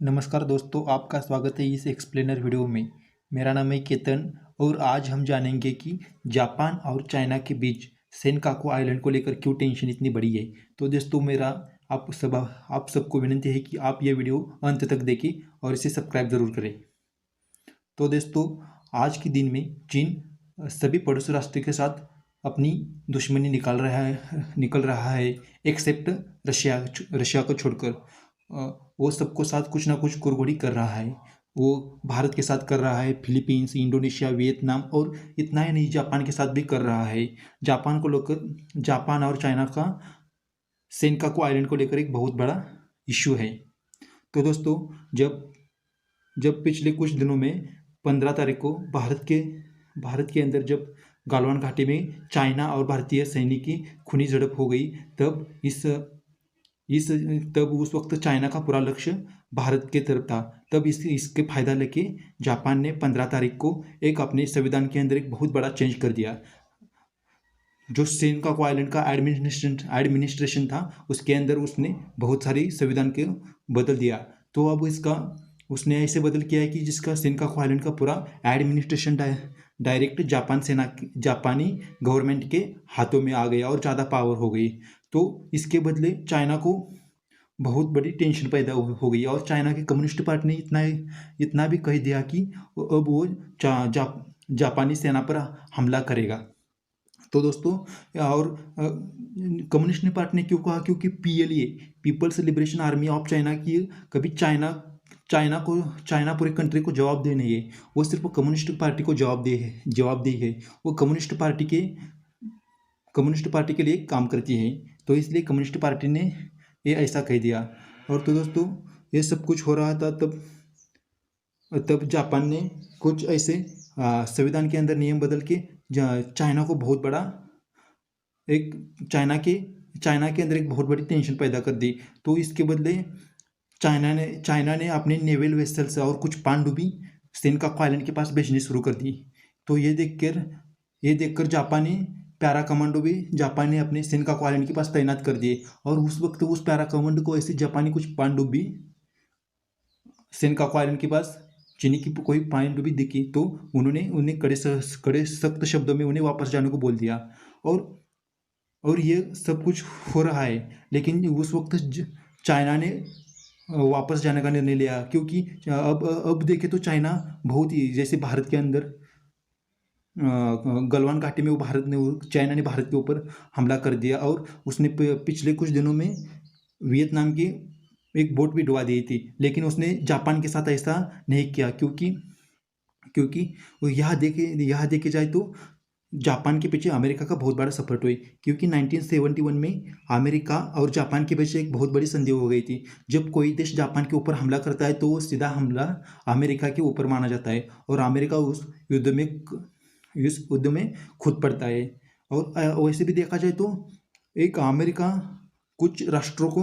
नमस्कार दोस्तों, आपका स्वागत है इस एक्सप्लेनर वीडियो में। मेरा नाम है केतन और आज हम जानेंगे कि जापान और चाइना के बीच सेनकाकू आइलैंड को लेकर क्यों टेंशन इतनी बड़ी है। तो दोस्तों मेरा आप सबको विनती है कि आप ये वीडियो अंत तक देखें और इसे सब्सक्राइब ज़रूर करें। तो दोस्तों आज के दिन में चीन सभी पड़ोसी राष्ट्र के साथ अपनी दुश्मनी निकल रहा है एक्सेप्ट रशिया को छोड़कर। वो सबको साथ कुछ ना कुछ कुरघोड़ी कर रहा है। वो भारत के साथ कर रहा है, फिलीपींस, इंडोनेशिया, वियतनाम और इतना ही नहीं, जापान के साथ भी कर रहा है। जापान और चाइना का सेनकाकू आइलैंड को लेकर एक बहुत बड़ा इश्यू है। तो दोस्तों जब जब पिछले कुछ दिनों में 15 तारीख को भारत के अंदर जब गालवान घाटी में चाइना और भारतीय सैनिक की खूनी झड़प हो गई, तब उस वक्त चाइना का पूरा लक्ष्य भारत के तरफ था। तब इसके फायदा लेके जापान ने 15 तारीख को एक अपने संविधान के अंदर एक बहुत बड़ा चेंज कर दिया। जो सेनकाकू आइलैंड का एडमिनिस्ट्रेशन था उसके अंदर उसने बहुत सारी संविधान के बदल दिया। तो अब उसने ऐसे बदल किया है कि जिसका सेनकाकू आइलैंड का पूरा एडमिनिस्ट्रेशन डायरेक्ट जापानी गवर्नमेंट के हाथों में आ गया और ज़्यादा पावर हो गई। तो इसके बदले चाइना को बहुत बड़ी टेंशन पैदा हो गई और चाइना की कम्युनिस्ट पार्टी ने इतना भी कह दिया कि अब वो जापानी सेना पर हमला करेगा। तो दोस्तों और कम्युनिस्ट पार्टी ने क्यों कहा? क्योंकि PLA, people's liberation army of China की कभी चाइना पूरे कंट्री को जवाब दे नहीं है, वो सिर्फ कम्युनिस्ट पार्टी को जवाब दी है। वो कम्युनिस्ट पार्टी के लिए काम करती है, तो इसलिए कम्युनिस्ट पार्टी ने ये ऐसा कह दिया। और तो दोस्तों ये सब कुछ हो रहा था तब जापान ने कुछ ऐसे संविधान के अंदर नियम बदल के चाइना को बहुत बड़ा चाइना के अंदर एक बहुत बड़ी टेंशन पैदा कर दी। तो इसके बदले चाइना ने अपने नेवल वेसल्स और कुछ पानडुब्बी सेनकाकू आइलैंड के पास भेजनी शुरू कर दी। तो ये देखकर जापानी पैरा कमांडो भी जापान ने अपने सेनकाकू आइलैंड के पास तैनात कर दिए। और उस वक्त उस पैरा कमांडो को ऐसे जापानी कुछ पानडुब्बी सेनकाकू आइलैंड के पास चीनी की कोई पानडुब्बी दिखी तो उन्हें कड़े सख्त शब्दों में उन्हें वापस जाने को बोल दिया। और ये सब कुछ हो रहा है, लेकिन उस वक्त चाइना ने वापस जाने का निर्णय लिया। क्योंकि अब देखें तो चाइना बहुत ही, जैसे भारत के अंदर गलवान घाटी में चाइना ने भारत के ऊपर हमला कर दिया और उसने पिछले कुछ दिनों में वियतनाम की एक बोट भी डुबा दी थी। लेकिन उसने जापान के साथ ऐसा नहीं किया क्योंकि यहाँ देखे जाए तो जापान के पीछे अमेरिका का बहुत बड़ा सपोर्ट हुई। क्योंकि 1971 में अमेरिका और जापान के बीच एक बहुत बड़ी संधि हो गई थी। जब कोई देश जापान के ऊपर हमला करता है तो वो सीधा हमला अमेरिका के ऊपर माना जाता है और अमेरिका उस युद्ध में खुद पड़ता है। और वैसे भी देखा जाए तो एक अमेरिका कुछ राष्ट्रों को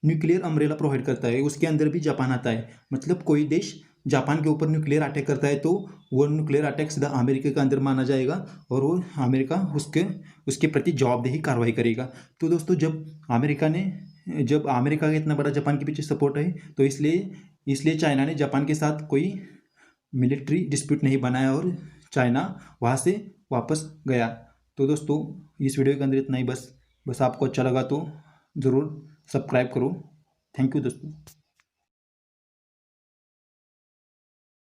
न्यूक्लियर अम्ब्रेला प्रोवाइड करता है, उसके अंदर भी जापान आता है। मतलब कोई देश जापान के ऊपर न्यूक्लियर अटैक करता है तो वो न्यूक्लियर अटैक सीधा अमेरिका के अंदर माना जाएगा और वो अमेरिका उसके प्रति जवाबदेही कार्रवाई करेगा। तो दोस्तों जब अमेरिका का इतना बड़ा जापान के पीछे सपोर्ट है तो इसलिए चाइना ने जापान के साथ कोई मिलिट्री डिस्प्यूट नहीं बनाया और चाइना वहाँ से वापस गया। तो दोस्तों इस वीडियो के अंदर इतना ही। बस आपको अच्छा लगा तो ज़रूर सब्सक्राइब करो। थैंक यू दोस्तों।